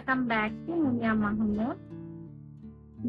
Welcome back to মুনিয়া মাহমুদ।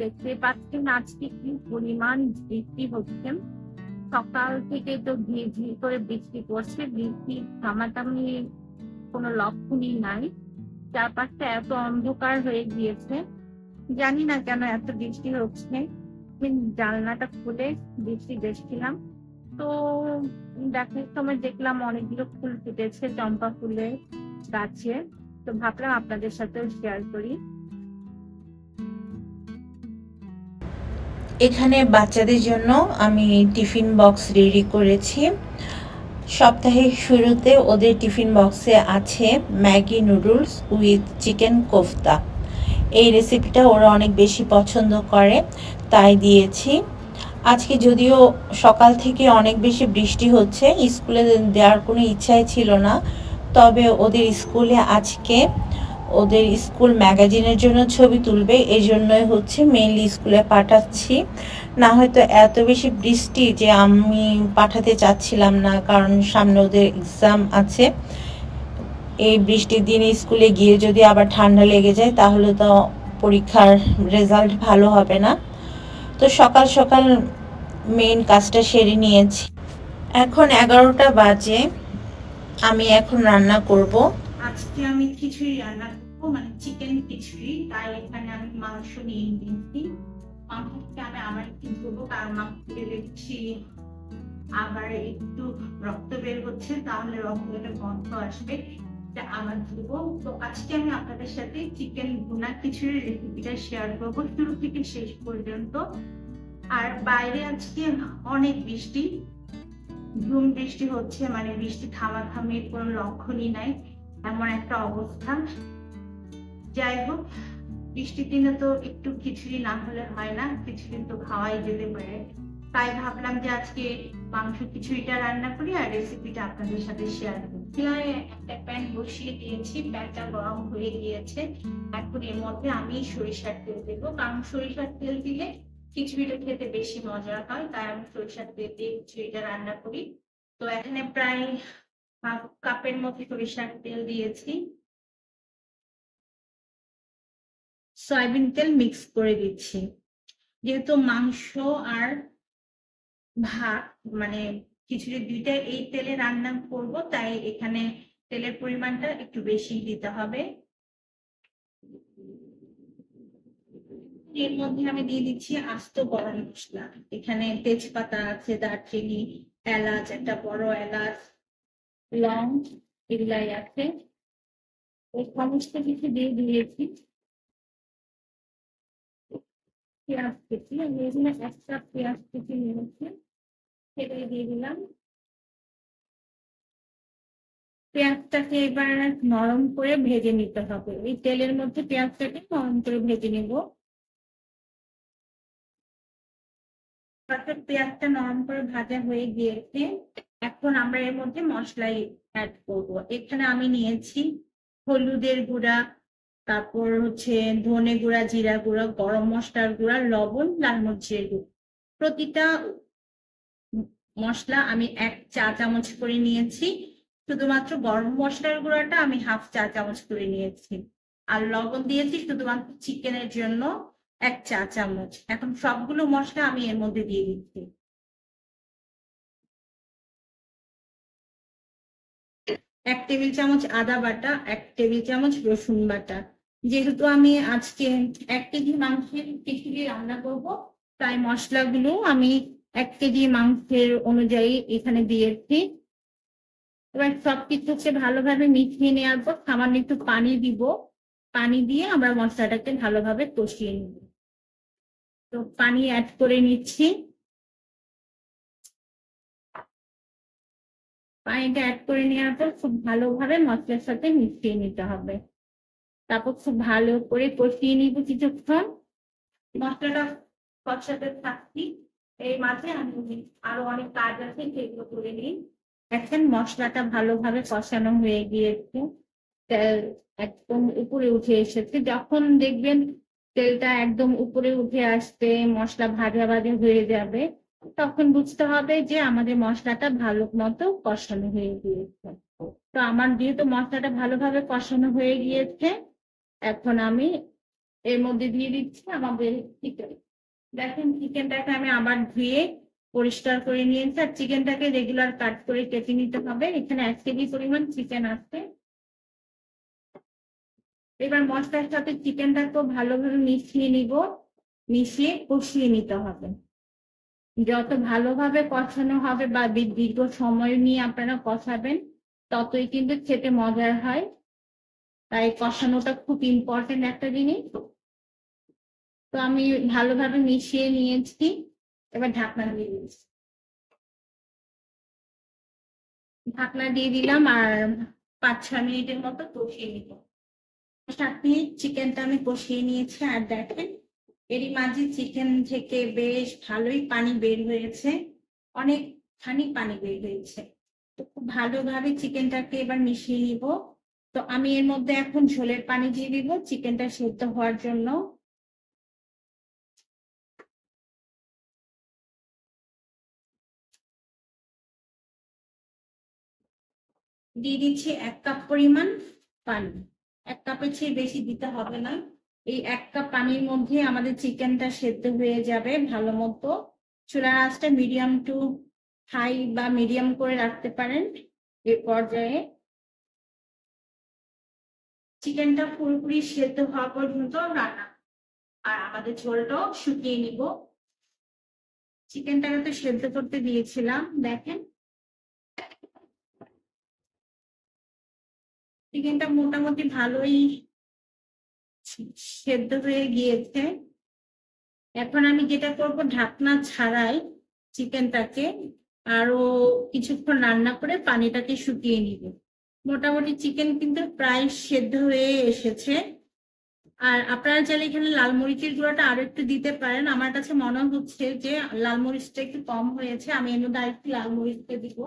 দেখতে পাচ্ছেন আজকে কি পরিমাণ বৃষ্টি হচ্ছে। সকাল থেকে তো ঝিরঝির করে বৃষ্টি পড়ছে, বৃষ্টি থামাথামি কোনো লক্ষণই নাই। চারপাশটা এত অন্ধকার হয়ে গিয়েছে, জানি না কেন এত বৃষ্টি হচ্ছে। জানলাটা খুলে বৃষ্টি দেখছিলাম, তো দেখার সময় দেখলাম অনেকগুলো ফুল ফুটেছে চম্পা ফুলের গাছে, তো ভাবলাম আপনাদের সাথেও শেয়ার করি। এখানে বাচ্চাদের জন্য আমি টিফিন বক্স রেডি করেছি। সপ্তাহের শুরুতে ওদের টিফিন বক্সে আছে Maggi noodles with chicken kofta. এই রেসিপিটা ওরা অনেক বেশি পছন্দ করে, তাই দিয়েছি। আজকে যদিও সকাল থেকে অনেক বেশি বৃষ্টি হচ্ছে, স্কুলে দেওয়ার কোনো ইচ্ছাই ছিল না, তবে ওদের স্কুলে আজকে ওদের স্কুল ম্যাগাজিনের জন্য ছবি তুলবে, এই জন্যই হচ্ছে মেইনলি স্কুলে পাঠাচ্ছি। না হয়তো এত বেশি বৃষ্টি যে আমি পাঠাতে চাচ্ছিলাম না, কারণ সামনে ওদের এক্সাম আছে। এই বৃষ্টির দিনে স্কুলে গিয়ে যদি আবার ঠান্ডা লেগে যায় তাহলে তো পরীক্ষার রেজাল্ট ভালো হবে না। তো সকাল সকাল মেইন কাজটা সেরে নিয়েছি। এখন 11টা বাজে, আমি এখন রান্না করব। আজকে আমি খিচুড়ি রান্না করবো, মানে চিকেন খিচুড়ি। তাই এখানে আমি মাংস নিয়ে নিয়েছি। মাংসটাকে আমি আবার একটু ধুবো, কারণ মাংস দেখছি আবার একটু রক্ত বের হচ্ছে, তাহলে রক্তটা বন্ধ আসবে, আবার ধুবো। তো আজকে আমি আপনাদের সাথে চিকেন ভুনা খিচুড়ির রেসিপিটা শেয়ার করবো শুরু থেকে শেষ পর্যন্ত। আর বাইরে আজকে অনেক বৃষ্টি, ঝুম বৃষ্টি হচ্ছে, মানে বৃষ্টি থামাথামির কোনো লক্ষণই নাই, এমন একটা অবস্থা। যাই হোক, বৃষ্টির দিনে তো একটু খিচুড়ি না হলে হয় না, খিচুড়ি তো খাওয়াই যেতে পারে। তাই ভাবলাম যে আজকে মাংস খিচুড়িটা রান্না করি আর রেসিপিটা আপনাদের সাথে শেয়ার করি। একটা প্যান বসিয়ে দিয়েছি, প্যানটা গরম হয়ে গিয়েছে। এখন এর মধ্যে আমি সরিষার তেল দেবো, কারণ সরিষার তেল দিলে খিচুড়িটা খেতে বেশি মজা হয়, তাই আমি সরিষার তেল দিয়ে খিচুড়িটা রান্না করি। তো এখানে প্রায় হাফ কাপের মতো সরিষার তেল দিয়েছি। সয়াবিন তেল মিক্স করে দিচ্ছি, যেহেতু মাংস আর ভাত মানে খিচুড়ি দুইটা এই তেলে রান্না করব, তাই এখানে তেলের পরিমাণটা একটু বেশি দিতে হবে। এর মধ্যে আমি দিয়ে দিচ্ছি আস্ত গরম মশলা। এখানে তেজপাতা আছে, দারচিনি, এলাচ, একটা বড় এলাচ, লং, এগুলাই আছে। এই সমস্ত কিছু দিয়ে দিয়েছি। পেঁয়াজ কুচি, আমি এখানে একটা পেঁয়াজ কুচি নিয়েছি, সেটাই দিয়ে দিলাম। পেঁয়াজটাকে এবার নরম করে ভেজে নিতে হবে, এই তেলের মধ্যে পেঁয়াজটাকে নরম করে ভেজে নেব। পেঁয়াজটা নরম করে ভাজা হয়ে গিয়েছে, এখন আমরা এর মধ্যে মশলাই অ্যাড করব। এখানে আমি নিয়েছি হলুদের গুঁড়া, তারপর হচ্ছে ধনে গুঁড়া, জিরা গুঁড়া, গরম মশলার গুঁড়া, লবণ, লাল মরিচের গুঁড়া। প্রতিটা মশলা আমি 1 চা চামচ করে নিয়েছি। শুধুমাত্র গরম মশলার গুঁড়াটা আমি হাফ চা চামচ করে নিয়েছি, আর লবণ দিয়েছি শুধুমাত্র চিকেনের জন্য 1 চা চামচ। এখন সবগুলো মশলা আমি এর মধ্যে দিয়ে দিচ্ছি। 1 টেবিল চামচ আদা বাটা, 1 টেবিল চামচ রসুন বাটা। যেহেতু আমি আজকে 1 কেজি মাংসের খিচুড়ি রান্না করব, তাই মশলাগুলো আমি 1 কেজি মাংসের অনুযায়ী এখানে দিয়েছি। এবার সবকিছুকে ভালোভাবে মিশিয়ে নেওয়ার পর সামান্য একটু পানি দিব, পানি দিয়ে আমরা মশলাটাকে ভালোভাবে কষিয়ে নিব। তো পানি অ্যাড করে নিচ্ছি। পানিটা অ্যাড করে নেওয়ার পর খুব ভালোভাবে মশলার সাথে মিশিয়ে নিতে হবে, তারপর খুব ভালো করে কষিয়ে নিব কিছুক্ষণ। মশলাটা কষাতে থাকছি, এই মাঝে আমি আরো অনেক কাজ আছে সেগুলো করে নিই। এখন মশলাটা ভালোভাবে কষানো হয়ে গিয়েছে, তেল একদম উপরে উঠে এসেছে। যখন দেখবেন তেলটা একদম উপরে উঠে আসবে, মশলা ভাজা ভাজা হয়ে যাবে, তখন বুঝতে হবে যে আমাদের মশলাটা ভালো মতো কষানো হয়ে গিয়েছে। তো আমার যেহেতু মশলাটা ভালোভাবে কষানো হয়ে গিয়েছে, এখন আমি এর মধ্যে দিয়ে দিচ্ছি আমাদের চিকেন। দেখেন চিকেনটাকে আমি আবার ধুয়ে পরিষ্কার করে নিয়েছি, আর চিকেনটাকে রেগুলার কাট করে কেটে নিতে হবে। এখানে 1 কেজি পরিমাণ চিকেন আছে। এবার মশলার সাথে চিকেনটাকেও ভালোভাবে মিশিয়ে নিব, মিশিয়ে কষিয়ে নিতে হবে। যত ভালোভাবে কষানো হবে বা দীর্ঘ সময় নিয়ে আপনারা কষাবেন, ততই কিন্তু খেতে মজার হয়। তাই কষানোটা খুব ইম্পর্টেন্ট একটা জিনিস। তো আমি ভালোভাবে মিশিয়ে নিয়েছি, এবার ঢাকনা দিয়ে দিচ্ছি। ঢাকনা দিয়ে দিলাম আর 5-6 মিনিটের মতো কষিয়ে নিব। 7 মিনিট চিকেনটা আমি কষিয়ে নিয়েছি, আর দেখেন এরই মাঝে চিকেন থেকে বেশ ভালোই পানি বের হয়েছে, অনেকখানি পানি বের হয়েছে। তো খুব ভালোভাবে চিকেনটাকে এবার মিশিয়ে নিব। তো আমি এর মধ্যে এখন ঝোলের পানি দিয়ে দিব চিকেনটা সেদ্ধ হওয়ার জন্য। দিয়ে দিচ্ছি 1 কাপ পরিমাণ পানি। 1 কাপের চেয়ে বেশি দিতে হবে না। এই 1 কাপ পানির মধ্যে আমাদের চিকেনটা সেদ্ধ হয়ে যাবে ভালো মতো। চুলার আঁচটা মিডিয়াম টু হাই বা মিডিয়াম করে রাখতে পারেন। এই পর্যায়ে চিকেনটা পুরোপুরি সেদ্ধ হওয়া পর্যন্ত রান্না, আর আমাদের ঝোলটাও শুকিয়ে নিব। চিকেনটাকে তো সেদ্ধ করতে দিয়েছিলাম, দেখেন চিকেনটা মোটামুটি ভালোই সেদ্ধ হয়ে গিয়েছে। এখন আমি যেটা করব, ঢাকনা ছাড়াই চিকেনটাকে আরো কিছুক্ষণ রান্না করে পানিটাকে শুকিয়ে নিব। মোটামুটি চিকেন কিন্তু প্রায় সেদ্ধ হয়ে এসেছে। আর আপনারা চাইলে এখানে লাল মরিচের গুঁড়োটা আরো একটু দিতে পারেন। আমার কাছে মনে হচ্ছে যে লাল মরিচটা একটু কম হয়েছে, আমি এর মধ্যে আরেকটু লাল মরিচটা দিব।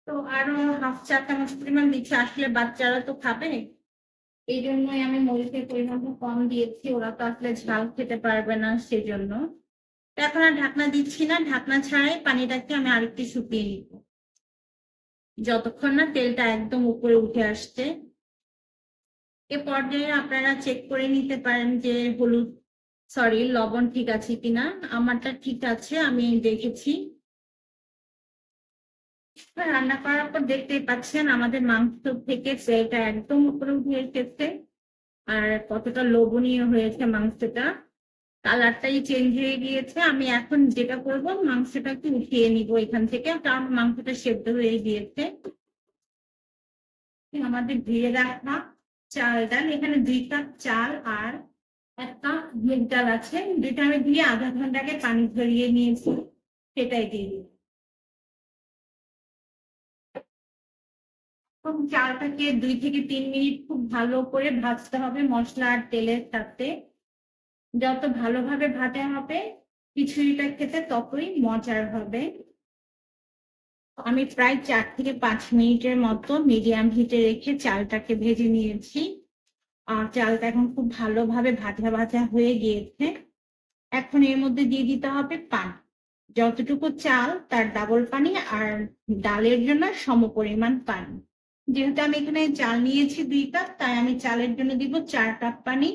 তো আরো 1/2 চা চামচ পরিমাণ দিচ্ছি, আসলে বাচ্চারা তো খাবে, এই জন্যই আমি মরিচের পরিমাণটা কম দিয়েছি। ওরা তো আসলে ঝাল খেতে পারবে না, সেজন্য। এখন আর ঢাকনা দিচ্ছি না, ঢাকনা ছাড়াই পানিটাকে আমি আরেকটু শুকিয়ে নিব, যতক্ষণ না তেলটা একদম উপরে উঠে আসছে। এ পর্যায়ে আপনারা চেক করে নিতে পারেন যে লবণ ঠিক আছে কিনা। আমারটা ঠিক আছে, আমি দেখেছি। রান্না করার পর দেখতেই পাচ্ছেন আমাদের মাংস থেকে তেলটা একদম উপরে উঠে এসেছে, আর কতটা লোভনীয় হয়েছে মাংসটা। কালারটাই চেঞ্জ হয়ে গিয়েছে। আমি এখন যেটা করব, মাংসটাকে উঠিয়ে নিব এখান থেকে, কারণ মাংসটা সেদ্ধ হয়ে গিয়েছে। আমাদের ধুয়ে রাখা চাল ডাল, এখানে 2 কাপ চাল আর 1 কাপ মুগ ডাল আছে। দুইটা আমি ধুয়ে আধা ঘন্টাকে পানি ঝরিয়ে নিয়েছি, সেটাই দিয়ে দিই। চালটাকে 2 থেকে 3 মিনিট খুব ভালো করে ভাজতে হবে মশলা আর তেলের সাথে। যত ভালোভাবে ভাজা হবে খিচুড়িটা খেতে ততই মজার হবে। আমি প্রায় 4 থেকে 5 মিনিটের মতো মিডিয়াম হিটে রেখে চালটাকে ভেজে নিয়েছি, আর চালটা এখন খুব ভালোভাবে ভাজা ভাজা হয়ে গিয়েছে। এখন এর মধ্যে দিয়ে দিতে হবে পানি, যতটুকু চাল তার ডাবল পানি, আর ডালের জন্য সমপরিমাণ পানি। যেহেতু আমি এখানে চাল নিয়েছি 2 কাপ, তাই আমি চালের জন্য দিব 4 কাপ পানি,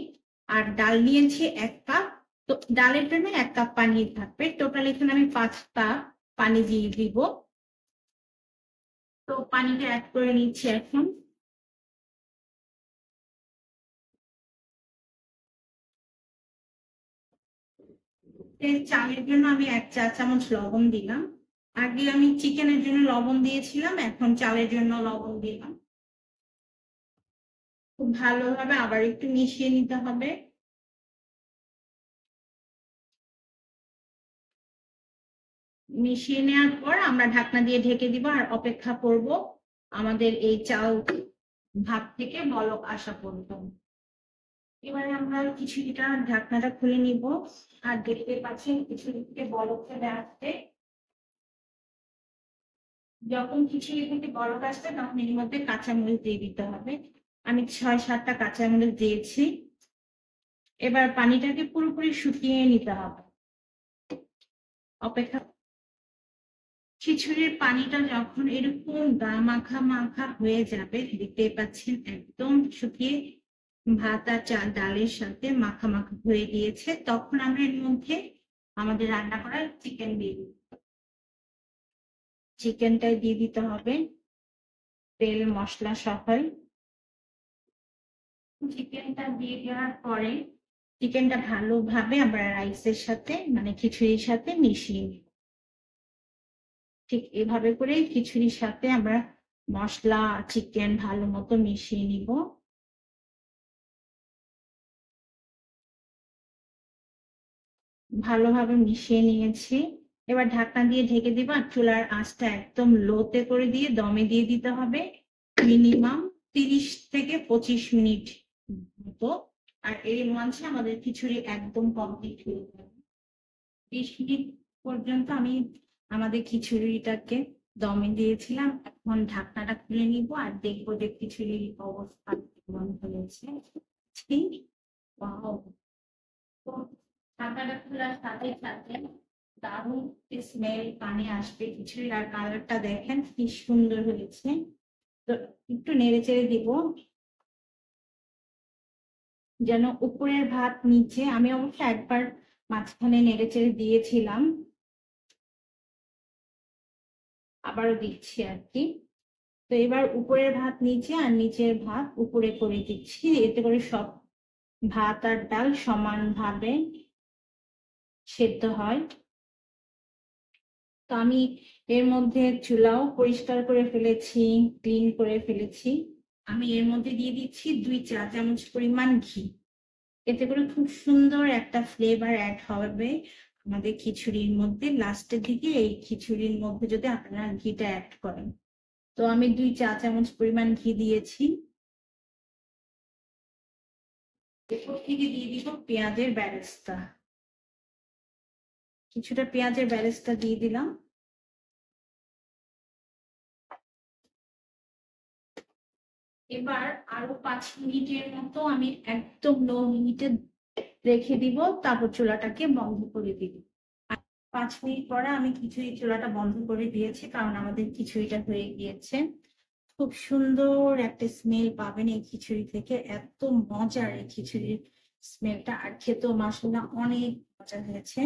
আর ডাল নিয়েছি 1 কাপ। তো ডালের জন্য 1 কাপ পানি থাকবে। টোটাল এখানে আমি 5 কাপ পানি দিয়ে দিব। তো পানিটা অ্যাড করে নিচ্ছি এখন। চালের জন্য আমি 1 চা চামচ লবণ দিলাম। আগে আমি চিকেনের জন্য লবণ দিয়েছিলাম, এখন চালের জন্য লবণ দিলাম। খুব ভালোভাবে আবার একটু মিশিয়ে নিতে হবে। মিশিয়ে নেওয়ার পর আমরা ঢাকনা দিয়ে ঢেকে দিব আর অপেক্ষা করব আমাদের এই চাল ভাত থেকে বলক আসা পর্যন্ত। এবারে আমরা খিচুড়িটা ঢাকনাটা খুলে নিব, আর দেখতে পাচ্ছেন খিচুড়ি থেকে বলক চলে আসছে। যখন খিচুড়ি থেকে বলক আসবে তখন এর মধ্যে কাঁচামরিচ দিয়ে দিতে হবে। আমি 6-7টা কাঁচামরিচ দিয়েছি। এবার পানিটাকে পুরোপুরি শুকিয়ে নিতে হবে। অপেক্ষা খিচুড়ির পানিটা যখন এরকম গা মাখা মাখা হয়ে যাবে, দেখতে পাচ্ছেন একদম শুকিয়ে ভাত আর চাল ডালের সাথে মাখা মাখা হয়ে গিয়েছে, তখন আমরা এর মধ্যে আমাদের রান্না করা চিকেন দিয়ে দিব। চিকেনটা দিয়ে দিতে হবে তেল মশলা সহ। চিকেনটা দিয়ে দেওয়ার পরে চিকেনটা ভালোভাবে আমরা রাইসের সাথে মানে খিচুড়ির সাথে মিশিয়ে নিব। ঠিক এভাবে করে খিচুড়ির সাথে আমরা মশলা চিকেন ভালো মতো মিশিয়ে নিব। ভালোভাবে মিশিয়ে নিয়েছি, এবার ঢাকনা দিয়ে ঢেকে দিব আর চুলার আঁচটা একদম লোতে করে দিয়ে দমে দিয়ে দিতে হবে মিনিমাম 30 থেকে 25 মিনিট মতো। আর এর মাঝে আমাদের খিচুড়ি একদম কমপ্লিট হয়ে যাবে। 20 মিনিট পর্যন্ত আমি আমাদের খিচুড়িটাকে দমে দিয়েছিলাম। এখন ঢাকনাটা খুলে নিব আর দেখবো যে খিচুড়ির অবস্থা কেমন হয়েছে। তো ঢাকনাটা খোলার সাথে সাথে দারুণ স্মেল পানি আসবে খিচুড়ির, আর কালারটা দেখেন কি সুন্দর হয়েছে। তো একটু নেড়ে চেড়ে দিব যেন উপরের ভাত নিচে, আমি অবশ্য একবার মাঝখানে নেড়ে চেড়ে দিয়েছিলাম, আবারও দিচ্ছি আর কি। তো এবার উপরের ভাত নিচে আর নিচের ভাত উপরে করে দিচ্ছি, এতে করে সব ভাত আর ডাল সমানভাবে সেদ্ধ হয়। তো আমি এর মধ্যে চুলাও পরিষ্কার করে ফেলেছি, ক্লিন করে ফেলেছি। আমি এর মধ্যে দিয়ে দিচ্ছি 2 চা চামচ পরিমাণ ঘি, এতে করে খুব সুন্দর একটা ফ্লেভার অ্যাড হবে আমাদের খিচুড়ির মধ্যে। লাস্টের দিকে এই খিচুড়ির মধ্যে যদি আপনারা ঘিটা অ্যাড করেন, তো আমি 2 চা চামচ পরিমাণ ঘি দিয়েছি। এরপর থেকে দিয়ে দিব পেঁয়াজের বেরেস্তা, কিছুটা পেঁয়াজের বেরেস্তা দিয়ে দিলাম। এবার আরো 5 মিনিটের মতো আমি একদম লো মিনিটে রেখে দিব, তারপর চুলাটাকে বন্ধ করে দিব। 5 মিনিট পরে আমি খিচুড়ি চুলাটা বন্ধ করে দিয়েছি, কারণ আমাদের খিচুড়িটা হয়ে গিয়েছে। খুব সুন্দর একটা স্মেল পাবেন এই খিচুড়ি থেকে, এত মজার এই খিচুড়ির স্মেলটা, আর খেতেও মাশাআল্লাহ অনেক মজা হয়েছে।